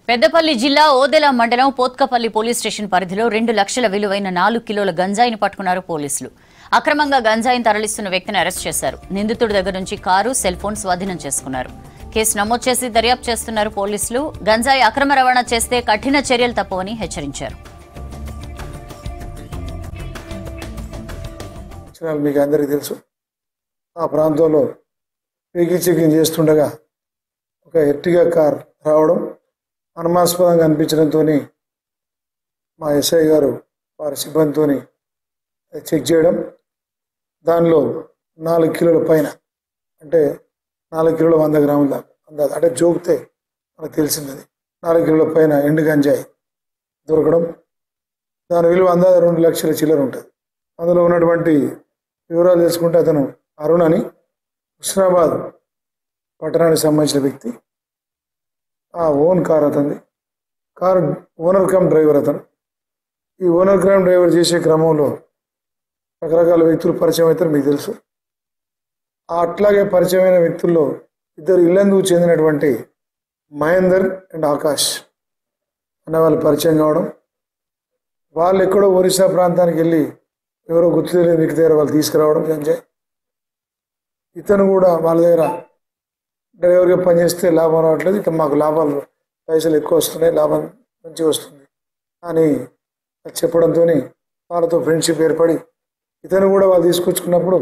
పెద్దపల్లి జిల్లా ఓదెల మండలం Pothkapalli police station పరిధిలో 2 లక్షల విలువైన 4 కిలోల గంజాయిని పట్టుకున్నారు పోలీసులు. అక్రమంగా గంజాయిని తరలిస్తున్న వ్యక్తిని అరెస్ట్ చేశారు. నిందితుడి దగ్గర నుంచి కారు, సెల్ ఫోన్ స్వాధీనం చేసుకున్నారు. కేసు నమోదు చేసి దర్యాప్తు చేస్తున్నారు పోలీసులు. గంజాయి అక్రమ రవాణా చేస్తే కఠిన చర్యలు తప్పవని హెచ్చరించారు. మీకు అందరికీ తెలుసు, ఆ ప్రాంతంలో వెహికల్ చెకింగ్ చేస్తుండగా ఒక ఎర్టిగా కార్ రావడం అనుమానాస్పదంగా అనిపించడంతో మా ఎస్ఐ గారు వారి సిబ్బందితో చెక్ చేయడం, దానిలో 4 కిలోల పైన, అంటే 4 కిలోల 100 గ్రాముల అందాజు, అంటే జోగితే మనకు తెలిసింది 4 కిలోల పైన ఎండు గంజాయి దొరకడం. దాని విలువ అందాజు 2 లక్షల చిల్లర ఉంటుంది. అందులో ఉన్నటువంటి వివరాలు తెలుసుకుంటే అతను అరుణ్ అని, హుస్నాబాద్ పట్టణానికి సంబంధించిన వ్యక్తి. ఆ ఓన్ కార్ అతనిది. కారు ఓనర్ కమ్ డ్రైవర్ అతను. ఈ ఓనర్ కమ్ డ్రైవర్ చేసే క్రమంలో రకరకాల వ్యక్తులు పరిచయం అవుతారు, మీకు తెలుసు. అట్లాగే పరిచయమైన వ్యక్తుల్లో ఇద్దరు ఇల్లందుకు చెందినటువంటి మహేందర్ అండ్ ఆకాష్ అనే వాళ్ళు పరిచయం కావడం, వాళ్ళు ఎక్కడో ఒరిస్సా ప్రాంతానికి వెళ్ళి ఎవరో గుర్తు తెలియని వ్యక్తి దగ్గర వాళ్ళు తీసుకురావడం గంజాయి. ఇతను కూడా వాళ్ళ దగ్గర డ్రైవర్గా పనిచేస్తే లాభం రావట్లేదు, ఇక మాకు లాభాలు పైసలు ఎక్కువ వస్తున్నాయి, లాభం మంచిగా వస్తుంది అని చెప్పడంతో వాళ్ళతో ఫ్రెండ్షిప్ ఏర్పడి ఇతను కూడా వాళ్ళు తీసుకొచ్చుకున్నప్పుడు